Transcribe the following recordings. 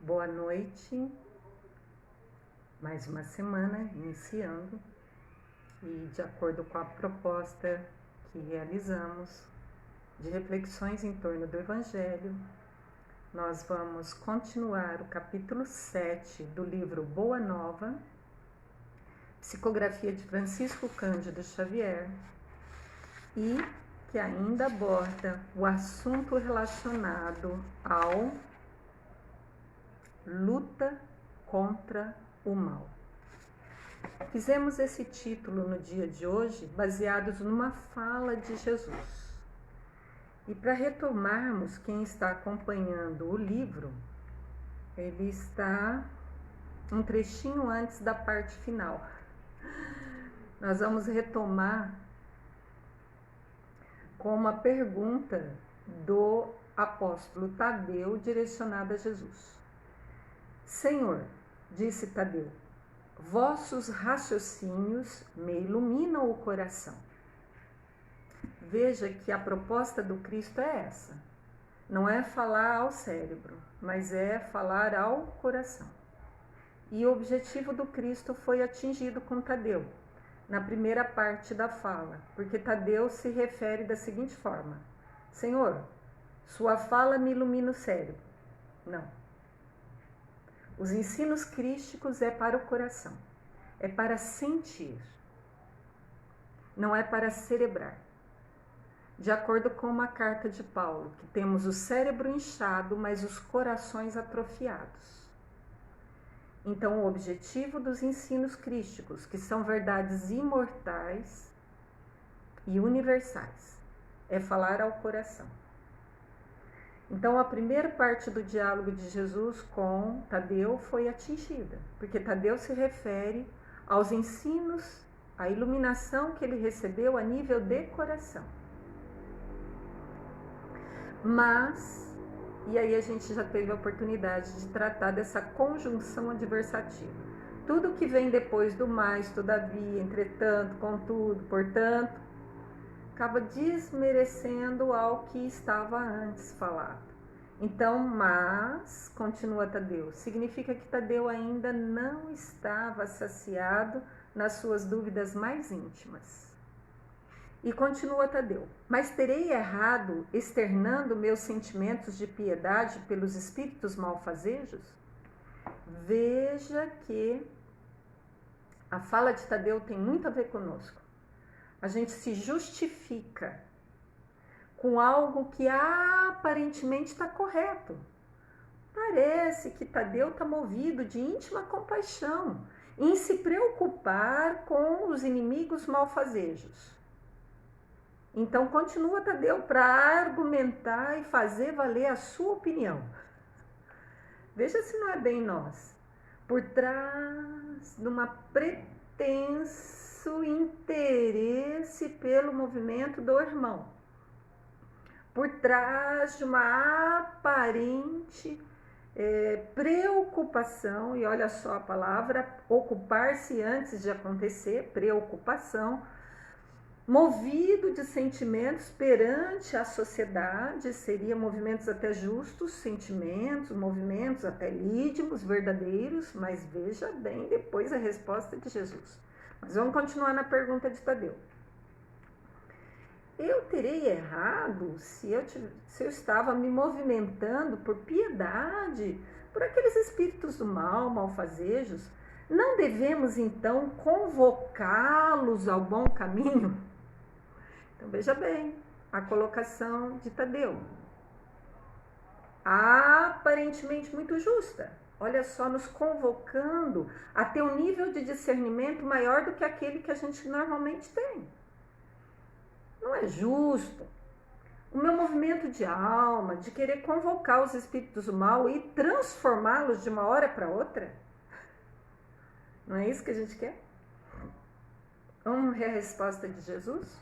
Boa noite, mais uma semana iniciando e de acordo com a proposta que realizamos de reflexões em torno do Evangelho, nós vamos continuar o capítulo 7 do livro Boa Nova, psicografia de Francisco Cândido Xavier, e que ainda aborda o assunto relacionado ao luta contra o mal. Fizemos esse título no dia de hoje baseados numa fala de Jesus. E para retomarmos, quem está acompanhando o livro, ele está um trechinho antes da parte final. Nós vamos retomar com uma pergunta do apóstolo Tadeu direcionada a Jesus. Senhor, disse Tadeu, vossos raciocínios me iluminam o coração. Veja que a proposta do Cristo é essa. Não é falar ao cérebro, mas é falar ao coração. E o objetivo do Cristo foi atingido com Tadeu, na primeira parte da fala, porque Tadeu se refere da seguinte forma: Senhor, sua fala me ilumina o cérebro. Não. Os ensinos crísticos é para o coração, é para sentir, não é para celebrar. De acordo com uma carta de Paulo, que temos o cérebro inchado, mas os corações atrofiados. Então, o objetivo dos ensinos crísticos, que são verdades imortais e universais, é falar ao coração. Então, a primeira parte do diálogo de Jesus com Tadeu foi atingida, porque Tadeu se refere aos ensinos, à iluminação que ele recebeu a nível de coração. Mas, e aí a gente já teve a oportunidade de tratar dessa conjunção adversativa. Tudo que vem depois do mais, todavia, entretanto, contudo, portanto, acaba desmerecendo ao que estava antes falado. Então, mas, continua Tadeu, significa que Tadeu ainda não estava saciado nas suas dúvidas mais íntimas. E continua Tadeu, mas terei errado externando meus sentimentos de piedade pelos espíritos malfazejos? Veja que a fala de Tadeu tem muito a ver conosco. A gente se justifica com algo que aparentemente está correto. Parece que Tadeu está movido de íntima compaixão em se preocupar com os inimigos malfazejos. Então, continua Tadeu para argumentar e fazer valer a sua opinião. Veja se não é bem nós. Por trás de uma pretenso interesse pelo movimento do irmão. Por trás de uma aparente preocupação, e olha só a palavra, ocupar-se antes de acontecer, preocupação, movido de sentimentos perante a sociedade, seria movimentos até justos, sentimentos, movimentos até lídimos, verdadeiros, mas veja bem depois a resposta de Jesus. Mas vamos continuar na pergunta de Tadeu. Eu terei errado se eu estava me movimentando por piedade, por aqueles espíritos do mal, malfazejos? Não devemos então convocá-los ao bom caminho? Então veja bem a colocação de Tadeu. Aparentemente muito justa. Olha só, nos convocando a ter um nível de discernimento maior do que aquele que a gente normalmente tem. Não é justo o meu movimento de alma, de querer convocar os espíritos do mal e transformá-los de uma hora para outra. Não é isso que a gente quer? Vamos ver a resposta de Jesus?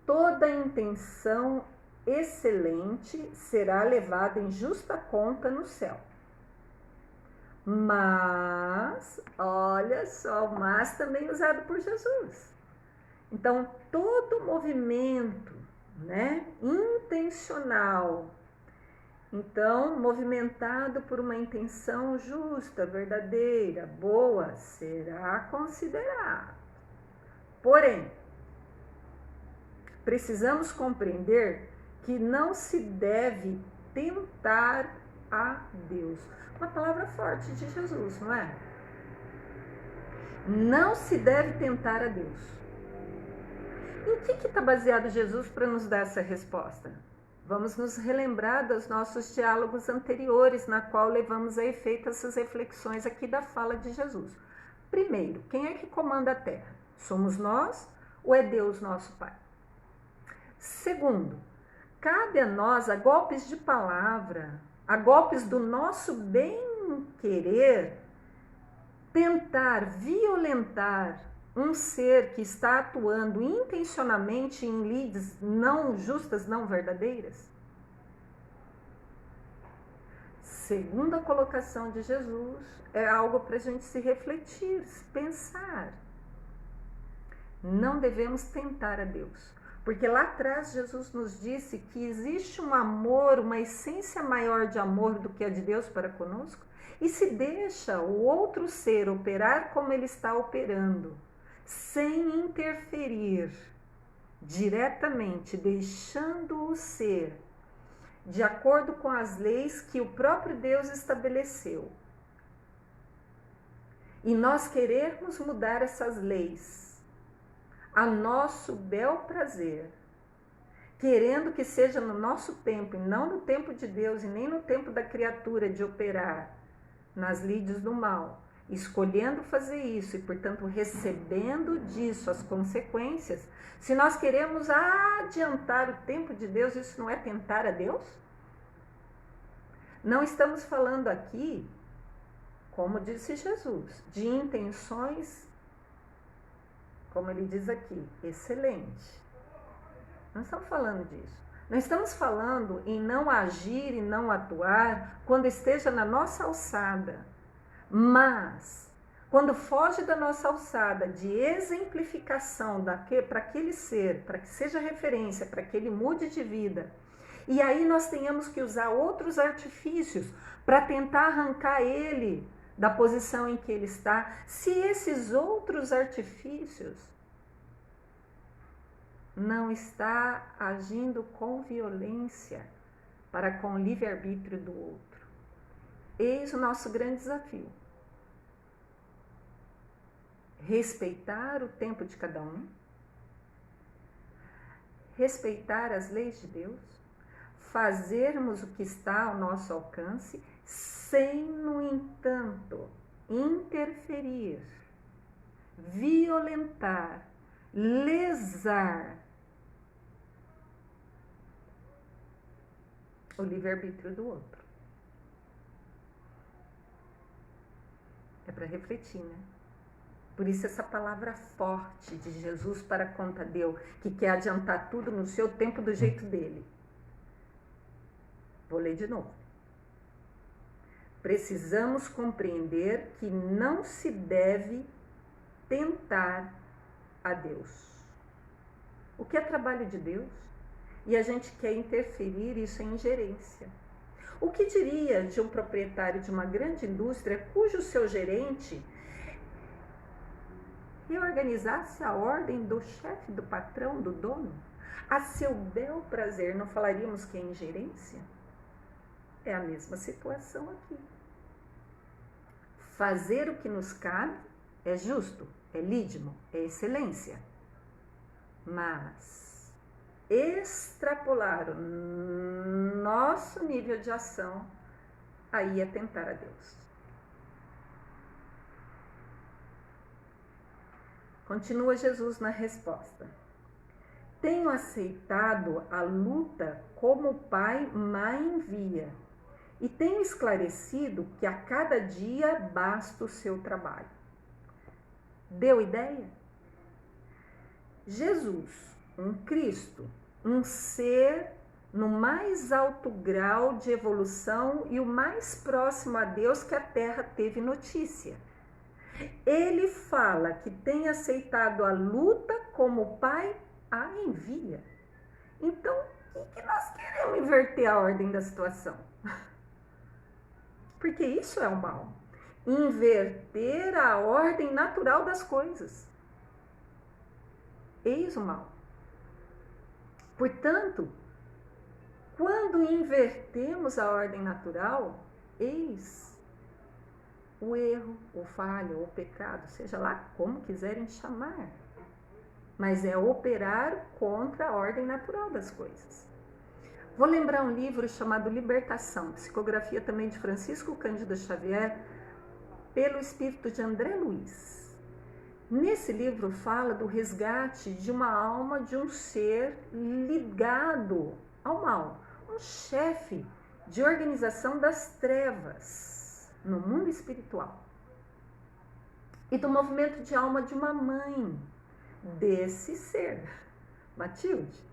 Toda intenção excelente será levada em justa conta no céu. Mas, olha só, mas também usado por Jesus. Então, todo movimento, intencional Então, movimentado por uma intenção justa, verdadeira, boa, será considerado. Porém, precisamos compreender que não se deve tentar a Deus. Uma palavra forte de Jesus, não é? Não se deve tentar a Deus. Em que está baseado Jesus para nos dar essa resposta? Vamos nos relembrar dos nossos diálogos anteriores, na qual levamos a efeito essas reflexões aqui da fala de Jesus. Primeiro, quem é que comanda a terra? Somos nós ou é Deus nosso Pai? Segundo, cabe a nós, a golpes de palavra, a golpes do nosso bem-querer, tentar violentar um ser que está atuando intencionalmente em lides não justas, não verdadeiras? Segunda colocação de Jesus é algo para a gente se refletir, se pensar. Não devemos tentar a Deus, porque lá atrás Jesus nos disse que existe um amor, uma essência maior de amor do que a de Deus para conosco, e se deixa o outro ser operar como ele está operando, sem interferir diretamente, deixando-o ser de acordo com as leis que o próprio Deus estabeleceu. E nós querermos mudar essas leis a nosso bel prazer, querendo que seja no nosso tempo e não no tempo de Deus e nem no tempo da criatura de operar nas lides do mal, escolhendo fazer isso e, portanto, recebendo disso as consequências. Se nós queremos adiantar o tempo de Deus, isso não é tentar a Deus? Não estamos falando aqui, como disse Jesus, de intenções, como ele diz aqui, excelente. Não estamos falando disso. Não estamos falando em não agir e não atuar quando esteja na nossa alçada. Mas, quando foge da nossa alçada de exemplificação para aquele ser, para que seja referência, para que ele mude de vida, e aí nós tenhamos que usar outros artifícios para tentar arrancar ele da posição em que ele está, se esses outros artifícios não está agindo com violência para com o livre-arbítrio do outro. Eis o nosso grande desafio. Respeitar o tempo de cada um, respeitar as leis de Deus, fazermos o que está ao nosso alcance, sem, no entanto, interferir, violentar, lesar o livre-arbítrio do outro. É para refletir, né? Por isso essa palavra forte de Jesus para com Tadeu, que quer adiantar tudo no seu tempo do jeito dele. Vou ler de novo. Precisamos compreender que não se deve tentar a Deus. O que é trabalho de Deus? E a gente quer interferir, isso é ingerência. O que diria de um proprietário de uma grande indústria cujo seu gerente reorganizasse a ordem do chefe, do patrão, do dono, a seu bel prazer? Não falaríamos que é ingerência? É a mesma situação aqui. Fazer o que nos cabe é justo, é lídimo, é excelência. Mas extrapolar o nosso nível de ação, aí é tentar a Deus. Continua Jesus na resposta. Tenho aceitado a luta como o Pai me envia, e tenho esclarecido que a cada dia basta o seu trabalho. Deu ideia? Jesus, um Cristo, um ser no mais alto grau de evolução e o mais próximo a Deus que a Terra teve notícia. Ele fala que tem aceitado a luta como o Pai a envia. Então, o que nós queremos inverter a ordem da situação. Porque isso é o mal. Inverter a ordem natural das coisas. Eis o mal. Portanto, quando invertemos a ordem natural, eis o erro, o falho, o pecado, seja lá como quiserem chamar. Mas é operar contra a ordem natural das coisas. Vou lembrar um livro chamado Libertação, psicografia também de Francisco Cândido Xavier, pelo espírito de André Luiz. Nesse livro fala do resgate de uma alma, de um ser ligado ao mal, um chefe de organização das trevas no mundo espiritual. E do movimento de alma de uma mãe desse ser, Matilde.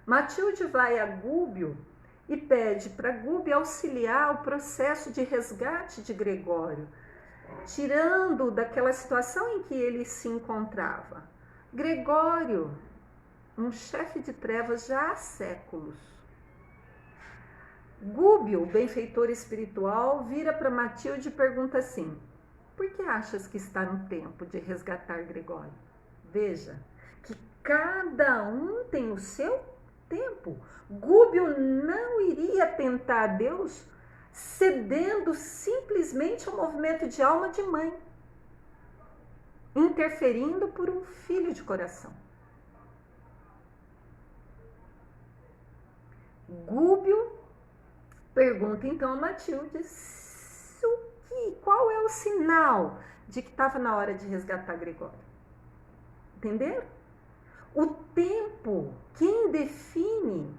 Matilde vai a Gúbio e pede para Gúbio auxiliar o processo de resgate de Gregório, tirando daquela situação em que ele se encontrava. Gregório, um chefe de trevas já há séculos. Gúbio, o benfeitor espiritual, vira para Matilde e pergunta assim: por que achas que está no tempo de resgatar Gregório? Veja que cada um tem o seu tempo. Gúbio não iria tentar a Deus cedendo simplesmente ao movimento de alma de mãe, interferindo por um filho de coração. Gúbio pergunta então a Matilde qual é o sinal de que estava na hora de resgatar Gregório. Entenderam? O tempo, quem define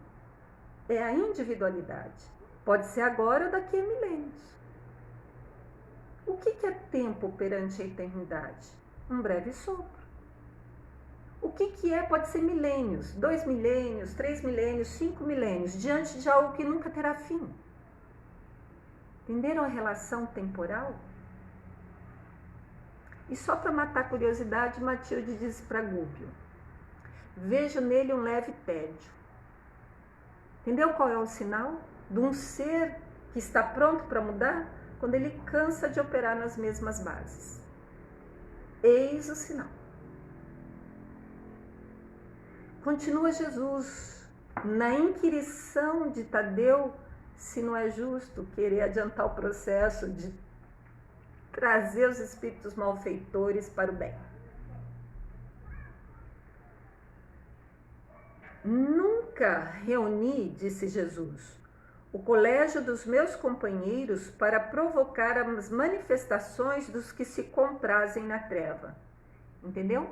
é a individualidade. Pode ser agora ou daqui a milênios. O que é tempo perante a eternidade? Um breve sopro. O que é? Pode ser milênios, 2 milênios, 3 milênios, 5 milênios, diante de algo que nunca terá fim. Entenderam a relação temporal? E só para matar a curiosidade, Matilde disse para Gúbio: vejo nele um leve tédio. Entendeu qual é o sinal de um ser que está pronto para mudar? Quando ele cansa de operar nas mesmas bases. Eis o sinal. Continua Jesus na inquirição de Tadeu se não é justo querer adiantar o processo de trazer os espíritos malfeitores para o bem. Nunca reuni, disse Jesus, o colégio dos meus companheiros para provocar as manifestações dos que se comprazem na treva. Entendeu?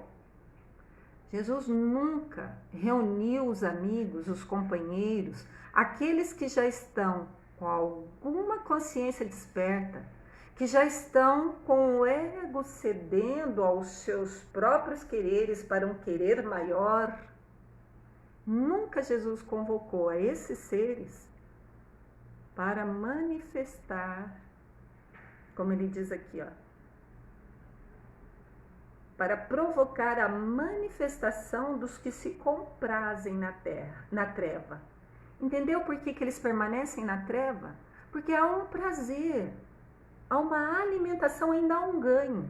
Jesus nunca reuniu os amigos, os companheiros, aqueles que já estão com alguma consciência desperta, que já estão com o ego cedendo aos seus próprios quereres para um querer maior. Nunca Jesus convocou a esses seres para manifestar, como ele diz aqui, ó, para provocar a manifestação dos que se comprazem na treva. Entendeu por que eles permanecem na treva? Porque há um prazer, há uma alimentação, ainda há um ganho.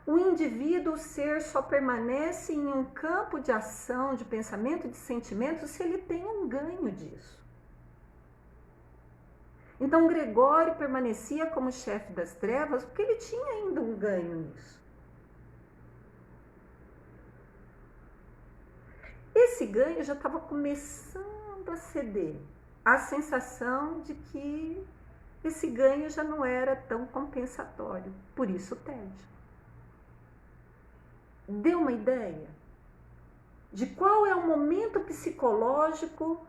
O indivíduo, o ser, só permanece em um campo de ação, de pensamento, de sentimento, se ele tem um ganho disso. Então, Gregório permanecia como chefe das trevas porque ele tinha ainda um ganho nisso. Esse ganho já estava começando a ceder. A sensação de que esse ganho já não era tão compensatório. Por isso o tédio. Deu uma ideia de qual é o momento psicológico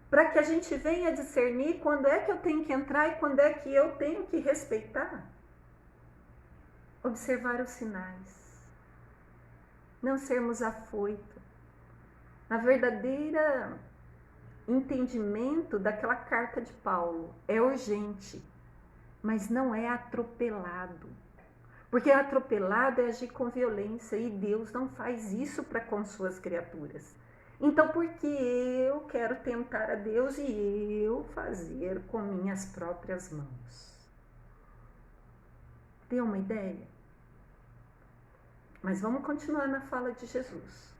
para que a gente venha discernir quando é que eu tenho que entrar e quando é que eu tenho que respeitar? Observar os sinais. Não sermos afoitos. Na verdadeira entendimento daquela carta de Paulo, é urgente, mas não é atropelado. Porque atropelado é agir com violência e Deus não faz isso para com suas criaturas. Então, porque eu quero tentar a Deus e eu fazer com minhas próprias mãos. Tem uma ideia? Mas vamos continuar na fala de Jesus.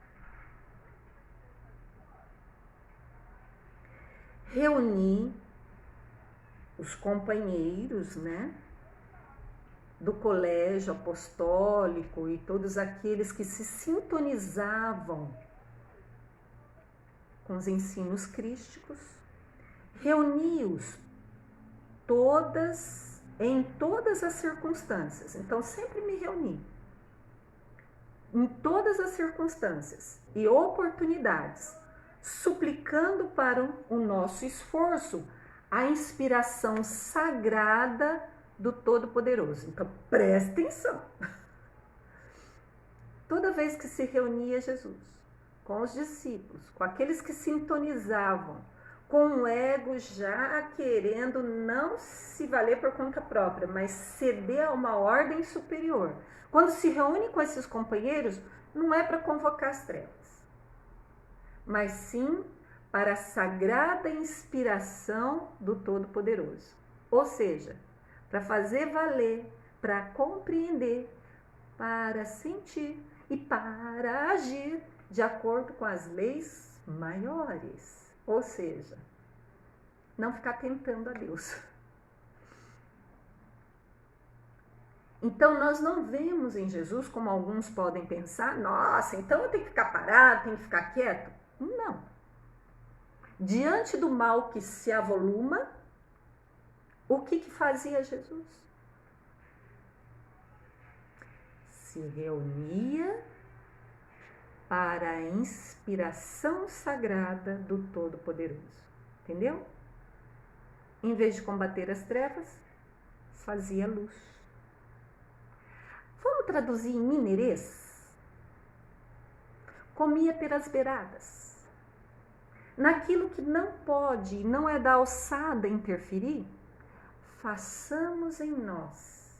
Reuni os companheiros, né, do colégio apostólico e todos aqueles que se sintonizavam com os ensinos crísticos, reuni-os em todas as circunstâncias. Então, sempre me reuni em todas as circunstâncias e oportunidades, suplicando para o nosso esforço a inspiração sagrada do Todo-Poderoso. Então, presta atenção. Toda vez que se reunia Jesus com os discípulos, com aqueles que sintonizavam, com o ego já querendo não se valer por conta própria, mas ceder a uma ordem superior. Quando se reúne com esses companheiros, não é para convocar as trevas, mas sim para a sagrada inspiração do Todo-Poderoso. Ou seja, para fazer valer, para compreender, para sentir e para agir de acordo com as leis maiores. Ou seja, não ficar tentando a Deus. Então, nós não vemos em Jesus, como alguns podem pensar, nossa, então eu tenho que ficar parado, tenho que ficar quieto. Não. Diante do mal que se avoluma, o que fazia Jesus? Se reunia para a inspiração sagrada do Todo-Poderoso. Entendeu? Em vez de combater as trevas, fazia luz. Vamos traduzir em mineirês? Comia pelas beiradas. Naquilo que não pode e não é da alçada interferir, façamos em nós,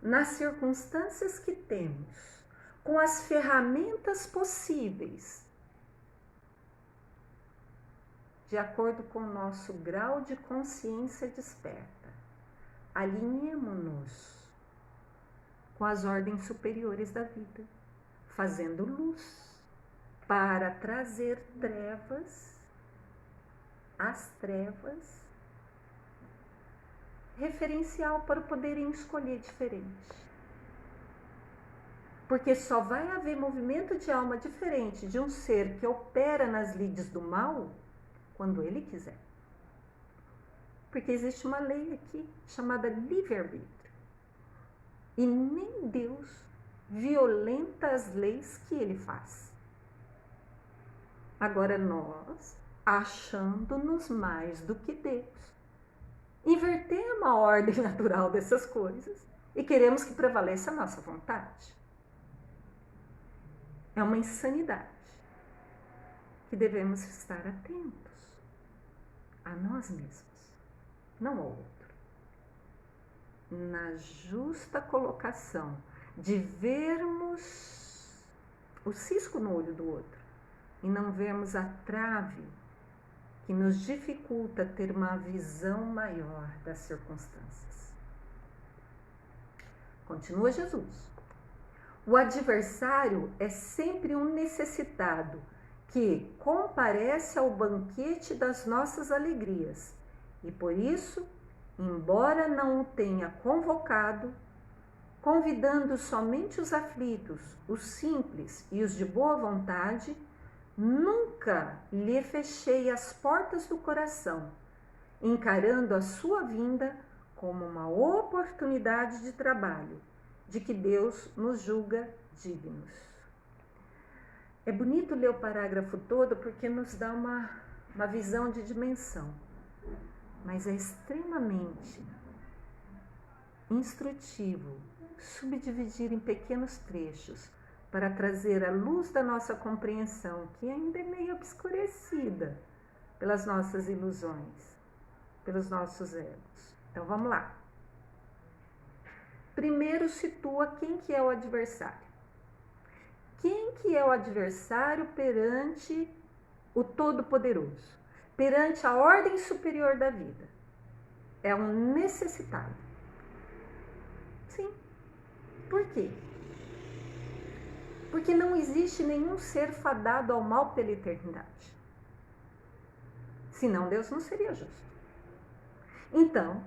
nas circunstâncias que temos, com as ferramentas possíveis, de acordo com o nosso grau de consciência desperta. Alinhemo-nos com as ordens superiores da vida, fazendo luz para trazer as trevas, referencial para poderem escolher diferente. Porque só vai haver movimento de alma diferente de um ser que opera nas lides do mal quando ele quiser. Porque existe uma lei aqui chamada livre-arbítrio. E nem Deus violenta as leis que ele faz. Agora nós, achando-nos mais do que Deus, invertemos a ordem natural dessas coisas e queremos que prevaleça a nossa vontade. É uma insanidade que devemos estar atentos a nós mesmos, não ao outro. Na justa colocação de vermos o cisco no olho do outro e não vermos a trave que nos dificulta ter uma visão maior das circunstâncias. Continua Jesus. O adversário é sempre um necessitado que comparece ao banquete das nossas alegrias e por isso, embora não o tenha convocado, convidando somente os aflitos, os simples e os de boa vontade, nunca lhe fechei as portas do coração, encarando a sua vinda como uma oportunidade de trabalho, de que Deus nos julga dignos. É bonito ler o parágrafo todo porque nos dá uma visão de dimensão, mas é extremamente instrutivo subdividir em pequenos trechos para trazer a luz da nossa compreensão, que ainda é meio obscurecida pelas nossas ilusões, pelos nossos egos. Então vamos lá. Primeiro situa quem que é o adversário. Quem que é o adversário perante o Todo-Poderoso, perante a ordem superior da vida. É um necessitado. Sim. Por quê? Porque não existe nenhum ser fadado ao mal pela eternidade. Senão Deus não seria justo. Então,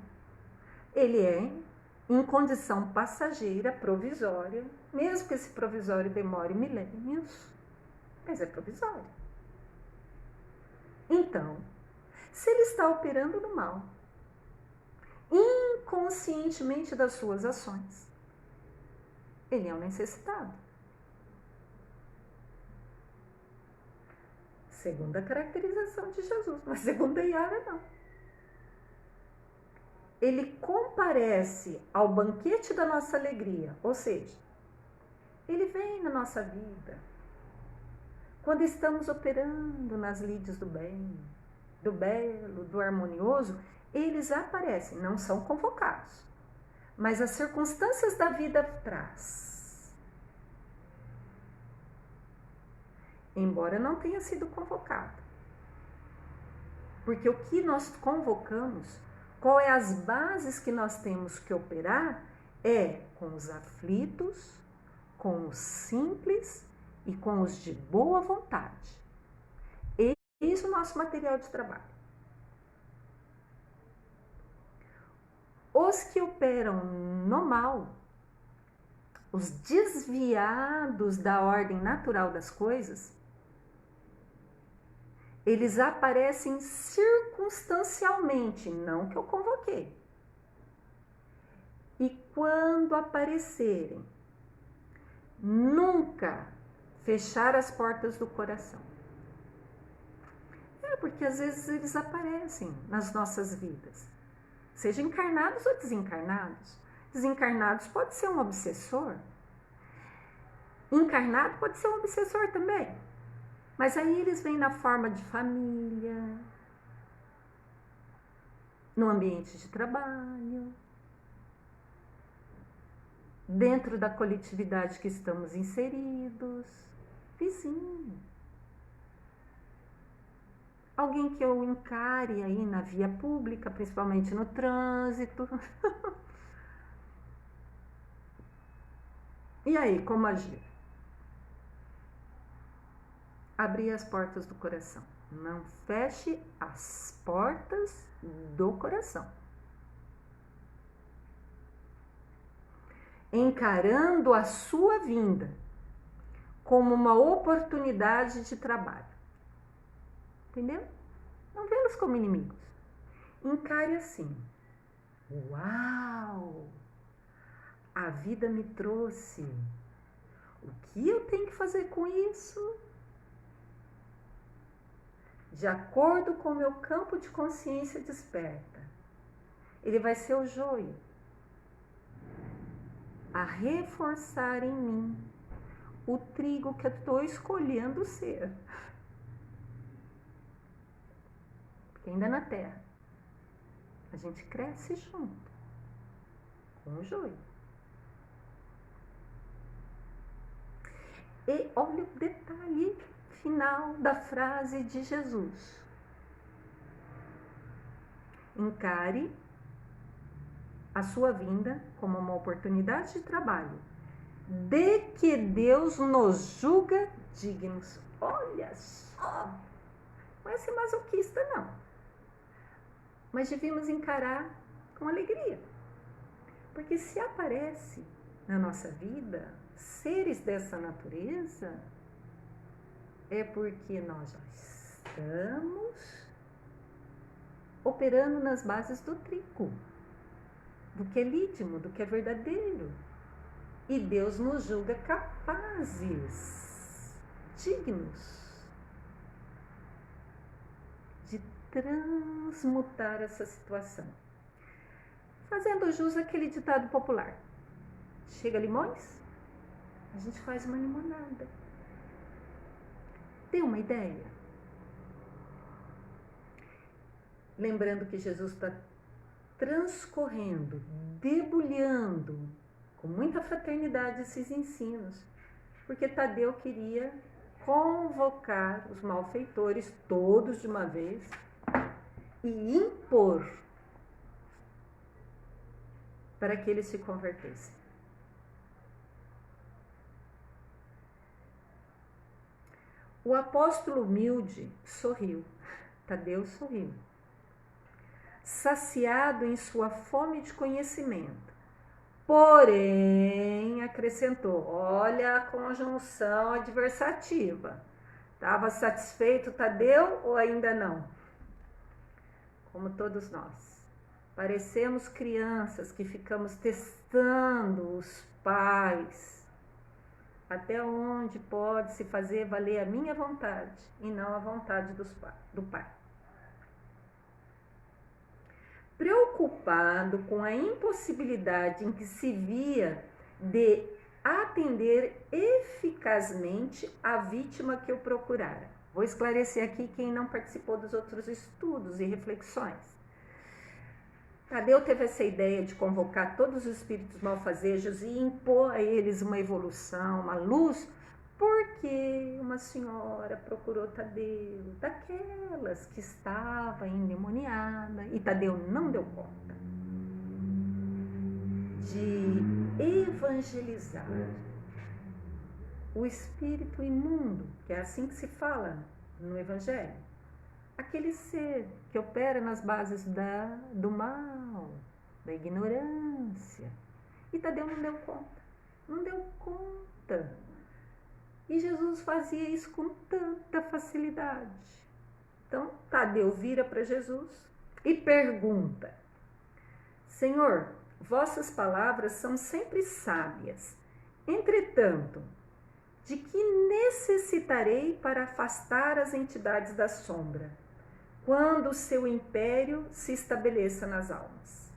ele é em condição passageira, provisória, mesmo que esse provisório demore milênios, mas é provisório. Então, se ele está operando no mal, inconscientemente das suas ações, ele é um necessitado. Segunda caracterização de Jesus, mas segunda Yara não. Ele comparece ao banquete da nossa alegria, ou seja, ele vem na nossa vida quando estamos operando nas lides do bem, do belo, do harmonioso, eles aparecem, não são convocados, mas as circunstâncias da vida traz. Embora não tenha sido convocado. Porque o que nós convocamos, qual é as bases que nós temos que operar, é com os aflitos, com os simples e com os de boa vontade. Eis o nosso material de trabalho. Os que operam no mal, os desviados da ordem natural das coisas, eles aparecem circunstancialmente, não que eu convoquei. E quando aparecerem, nunca fechar as portas do coração. Porque às vezes eles aparecem nas nossas vidas, seja encarnados ou desencarnados. Desencarnados pode ser um obsessor, encarnado pode ser um obsessor também. Mas aí eles vêm na forma de família, no ambiente de trabalho, dentro da coletividade que estamos inseridos, vizinho. Alguém que eu encare aí na via pública, principalmente no trânsito. E aí, como agir? Abrir as portas do coração. Não feche as portas do coração. Encarando a sua vinda como uma oportunidade de trabalho. Entendeu? Não vê-los como inimigos. Encare assim. Uau! A vida me trouxe. O que eu tenho que fazer com isso? De acordo com o meu campo de consciência desperta. Ele vai ser o joio a reforçar em mim o trigo que eu estou escolhendo ser. Porque ainda na terra, a gente cresce junto com o joio. E olha o detalhe final da frase de Jesus. Encare a sua vinda como uma oportunidade de trabalho, de que Deus nos julga dignos. Olha só! Não é ser masoquista, não. Mas devíamos encarar com alegria. Porque se aparece na nossa vida seres dessa natureza, é porque nós já estamos operando nas bases do trigo, do que é lídimo, do que é verdadeiro. E Deus nos julga capazes, dignos de transmutar essa situação. Fazendo jus àquele ditado popular. Chega limões, a gente faz uma limonada. Tem uma ideia? Lembrando que Jesus está transcorrendo, debulhando com muita fraternidade esses ensinos, porque Tadeu queria convocar os malfeitores todos de uma vez e impor para que eles se convertessem. O apóstolo humilde sorriu, Tadeu sorriu, saciado em sua fome de conhecimento. Porém, acrescentou, olha a conjunção adversativa. Estava satisfeito, Tadeu, ou ainda não? Como todos nós. Parecemos crianças que ficamos testando os pais. Até onde pode se fazer valer a minha vontade e não a vontade do pai. Preocupado com a impossibilidade em que se via de atender eficazmente a vítima que eu procurara. Vou esclarecer aqui quem não participou dos outros estudos e reflexões. Tadeu teve essa ideia de convocar todos os espíritos malfazejos e impor a eles uma evolução, uma luz, porque uma senhora procurou Tadeu, daquelas que estava endemoniada, e Tadeu não deu conta de evangelizar o espírito imundo, que é assim que se fala no Evangelho. Aquele ser que opera nas bases do mal, da ignorância. E Tadeu não deu conta. Não deu conta. E Jesus fazia isso com tanta facilidade. Então, Tadeu vira para Jesus e pergunta: Senhor, vossas palavras são sempre sábias. Entretanto, de que necessitarei para afastar as entidades da sombra, quando o seu império se estabeleça nas almas?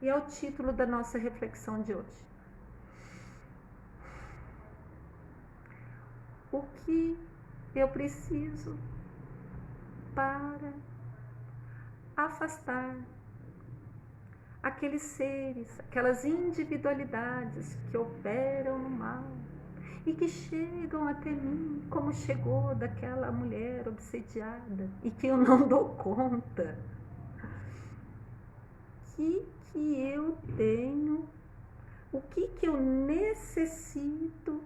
E é o título da nossa reflexão de hoje. O que eu preciso para afastar aqueles seres, aquelas individualidades que operam no mal e que chegam até mim, como chegou daquela mulher obsediada e que eu não dou conta? O que eu tenho, o que eu necessito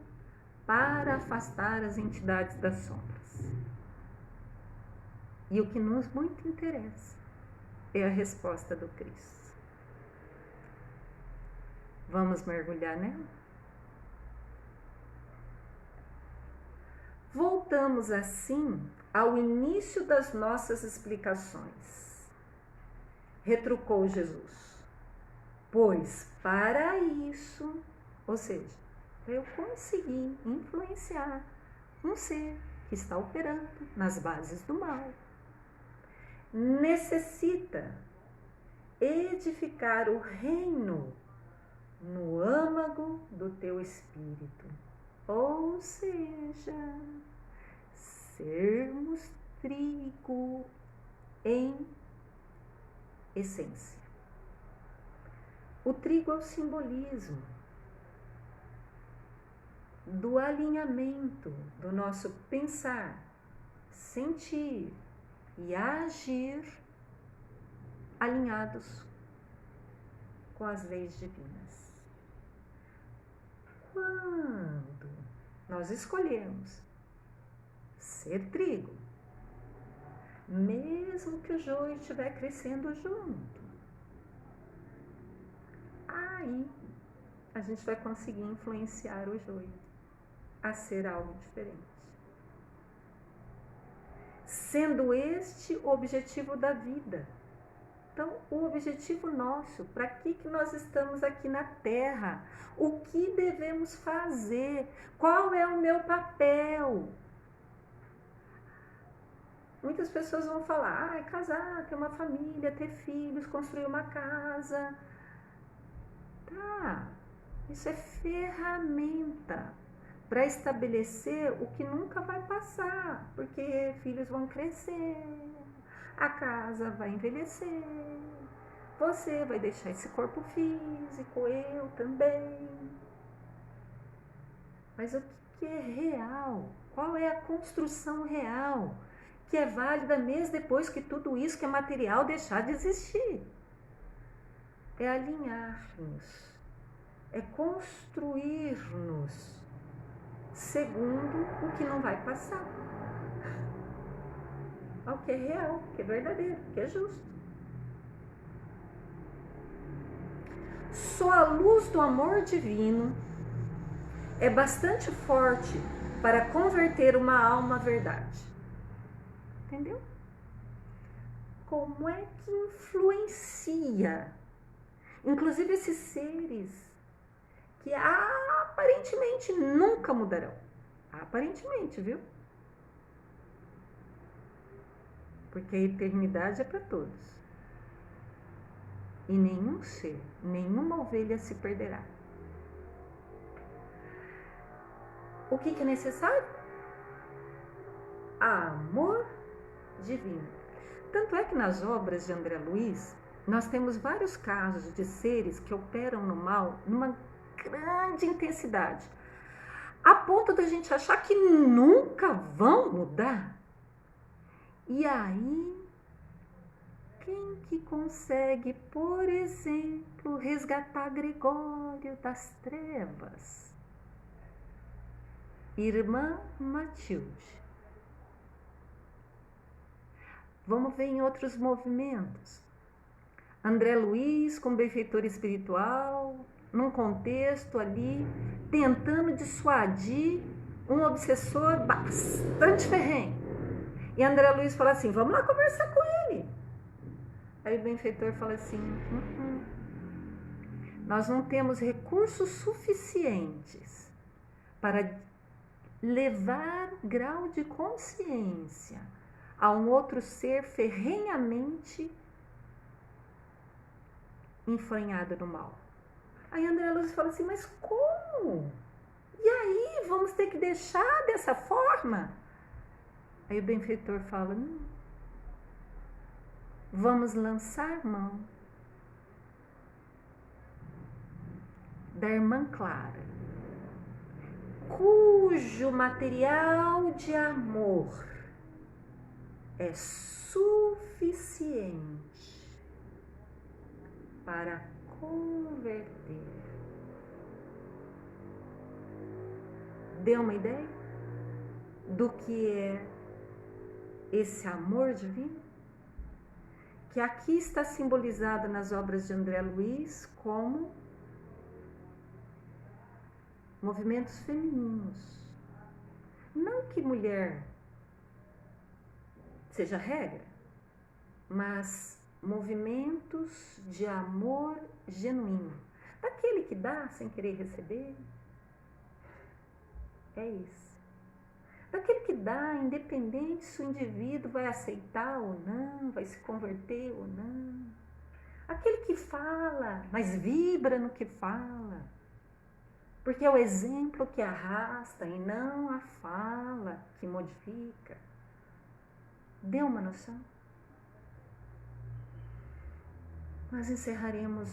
para afastar as entidades das sombras? E o que nos muito interessa é a resposta do Cristo. Vamos mergulhar nela? Voltamos assim ao início das nossas explicações. Retrucou Jesus. Pois para isso, ou seja, para eu conseguir influenciar um ser que está operando nas bases do mal, necessita edificar o reino no âmago do teu espírito. Ou seja, sermos trigo em essência. O trigo é o simbolismo do alinhamento do nosso pensar, sentir e agir alinhados com as leis divinas. Quando nós escolhemos ser trigo, mesmo que o joio estiver crescendo junto, aí a gente vai conseguir influenciar o joio a ser algo diferente. Sendo este o objetivo da vida. Então, o objetivo nosso, para que nós estamos aqui na Terra? O que devemos fazer? Qual é o meu papel? Muitas pessoas vão falar, casar, ter uma família, ter filhos, construir uma casa. Tá, isso é ferramenta para estabelecer o que nunca vai passar, porque filhos vão crescer, a casa vai envelhecer, você vai deixar esse corpo físico, eu também. Mas o que é real, qual é a construção real, que é válida mesmo depois que tudo isso que é material deixar de existir. É alinhar-nos, é construir-nos segundo o que não vai passar, ao que é real, que é verdadeiro, que é justo. Só a luz do amor divino é bastante forte para converter uma alma à verdade. Entendeu? Como é que influencia, inclusive esses seres que aparentemente nunca mudarão. Aparentemente, viu? Porque a eternidade é para todos. E nenhum ser, nenhuma ovelha se perderá. O que é necessário? Amor divino. Tanto é que nas obras de André Luiz, nós temos vários casos de seres que operam no mal numa grande intensidade, a ponto da gente achar que nunca vão mudar. E aí, quem que consegue, por exemplo, resgatar Gregório das Trevas? Irmã Matilde. Vamos ver em outros movimentos. André Luiz, como benfeitor espiritual, num contexto ali, tentando dissuadir um obsessor bastante ferrenho. E André Luiz fala assim, vamos lá conversar com ele. Aí o benfeitor fala assim, nós não temos recursos suficientes para levar grau de consciência a um outro ser ferrenhamente enfranhado no mal. Aí André Luiz fala assim, mas como? E aí, vamos ter que deixar dessa forma? Aí o benfeitor fala, vamos lançar mão da irmã Clara, cujo material de amor é suficiente para converter. Deu uma ideia do que é esse amor divino? Que aqui está simbolizado nas obras de André Luiz como movimentos femininos. Não que mulher seja regra, mas movimentos de amor genuíno. Daquele que dá sem querer receber. É isso. Daquele que dá, independente se o indivíduo vai aceitar ou não, vai se converter ou não. Aquele que fala, mas vibra no que fala. Porque é o exemplo que arrasta e não a fala que modifica. Deu uma noção? Nós encerraremos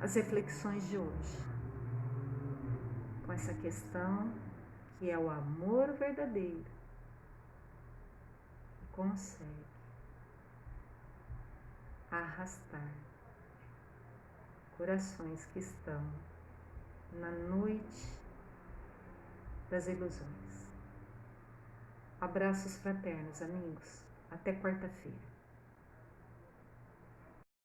as reflexões de hoje com essa questão que é o amor verdadeiro que consegue arrastar corações que estão na noite das ilusões. Abraços fraternos, amigos. Até quarta-feira.